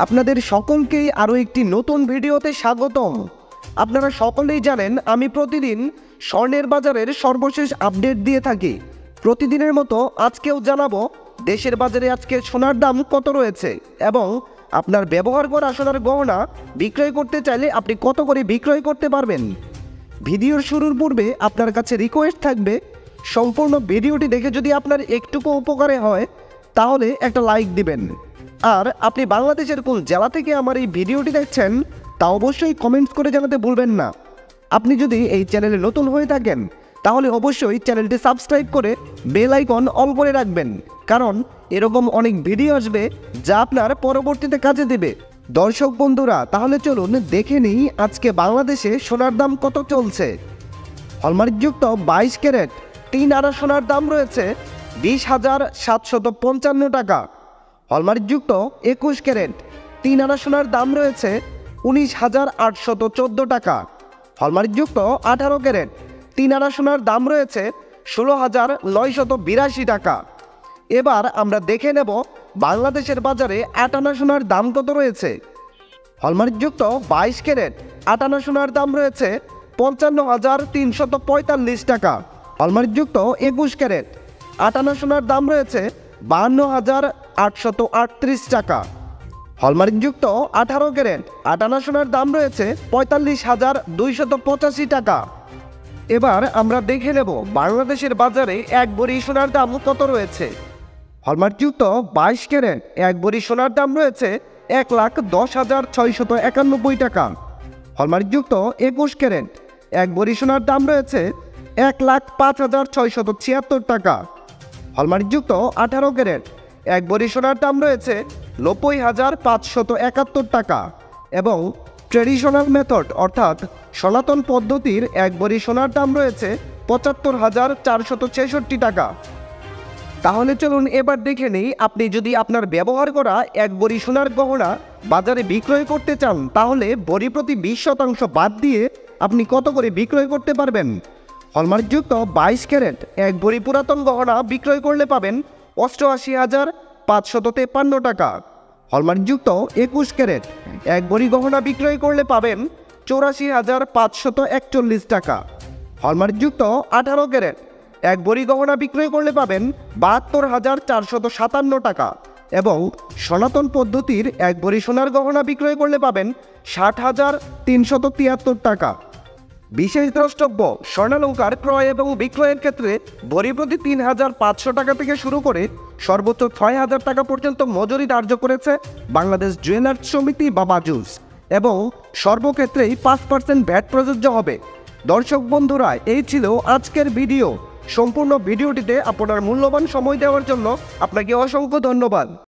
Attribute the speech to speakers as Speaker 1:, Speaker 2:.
Speaker 1: আপনাদের সকলকেই আরও একটি নতুন ভিডিওতে স্বাগতম। আপনারা সকলেই জানেন আমি প্রতিদিন স্বর্ণের বাজারের সর্বশেষ আপডেট দিয়ে থাকি। প্রতিদিনের মতো আজকেও জানাবো দেশের বাজারে আজকে সোনার দাম কত রয়েছে এবং আপনার ব্যবহার করা সোনার গহনা বিক্রয় করতে চাইলে আপনি কত করে বিক্রয় করতে পারবেন। ভিডিওর শুরুর পূর্বে আপনার কাছে রিকোয়েস্ট থাকবে, সম্পূর্ণ ভিডিওটি দেখে যদি আপনার একটুকু উপকারে হয় তাহলে একটা লাইক দিবেন। আর আপনি বাংলাদেশের কোন জেলা থেকে আমার এই ভিডিওটি দেখছেন তা অবশ্যই কমেন্টস করে জানাতে ভুলবেন না। আপনি যদি এই চ্যানেলে নতুন হয়ে থাকেন তাহলে অবশ্যই চ্যানেলটি সাবস্ক্রাইব করে বেল আইকন অল করে রাখবেন, কারণ এরকম অনেক ভিডিও আসবে যা আপনার পরবর্তীতে কাজে দেবে। দর্শক বন্ধুরা, তাহলে চলুন দেখে নিই আজকে বাংলাদেশে সোনার দাম কত চলছে। হলমার্কযুক্ত 22 ক্যারেট 3 আনা সোনার দাম রয়েছে 20,755 টাকা। হলমার্কযুক্ত 21 ক্যারেট 3 আনা সোনার দাম রয়েছে 19,814 টাকা। হলমার্কযুক্ত 18 ক্যারেট 3 আনা সোনার দাম রয়েছে 16,982 টাকা। এবার আমরা দেখে নেব বাংলাদেশের বাজারে 8 আনা সোনার দাম কত রয়েছে। হলমার্কযুক্ত 22 ক্যারেট 8 আনা সোনার দাম রয়েছে 55,345 টাকা। হলমার্কযুক্ত 21 ক্যারেট 8 আনা সোনার দাম রয়েছে 52,838 টাকা। হলমার্কযুক্ত 18 ক্যারেট 8 আনা সোনার দাম রয়েছে 45,285 টাকা। এবার আমরা দেখে নেব বাংলাদেশের বাজারে 1 ভরি সোনার দাম কত রয়েছে। হলমার্কযুক্ত 22 ক্যারেট 1 ভরি সোনার দাম রয়েছে 1,10,691 টাকা। হলমার্কযুক্ত 21 ক্যারেট 1 ভরি সোনার দাম রয়েছে 1,05,676 টাকা। হলমার্কযুক্ত 18 ক্যারেট 1 ভরি সোনার দাম রয়েছে 90,571 টাকা এবং ট্রেডিশনাল মেথড অর্থাৎ সনাতন পদ্ধতির 1 ভরি সোনার দাম রয়েছে 75,466 টাকা। তাহলে চলুন এবার দেখে নিই, আপনি যদি আপনার ব্যবহার করা 1 ভরি সোনার গহনা বাজারে বিক্রয় করতে চান তাহলে ভরি প্রতি 20% বাদ দিয়ে আপনি কত করে বিক্রয় করতে পারবেন। হলমার্কযুক্ত 22 ক্যারেট 1 ভরি পুরাতন গহনা বিক্রয় করলে পাবেন 88,553 টাকা। হলমার্কযুক্ত 21 ক্যারেট 1 ভরি গহনা বিক্রয় করলে পাবেন 84,541 টাকা। হলমার্কযুক্ত 18 ক্যারেট 1 ভরি গহনা বিক্রয় করলে পাবেন 72,457 টাকা এবং সনাতন পদ্ধতির 1 ভরি সোনার গহনা বিক্রয় করলে পাবেন 60,373 টাকা। বিশেষ দ্রষ্টব্য, স্বর্ণালংকার ক্রয় এবং বিক্রয়ের ক্ষেত্রে ভরি প্রতি 3,500 টাকা থেকে শুরু করে সর্বোচ্চ 6,000 টাকা পর্যন্ত মজুরি ধার্য করেছে বাংলাদেশ জুয়েলার্স সমিতি বা বাজুস এবং সর্বক্ষেত্রেই 5% ভ্যাট প্রযোজ্য হবে। দর্শক বন্ধুরা, এই ছিল আজকের ভিডিও। সম্পূর্ণ ভিডিওটিতে আপনার মূল্যবান সময় দেওয়ার জন্য আপনাকে অসংখ্য ধন্যবাদ।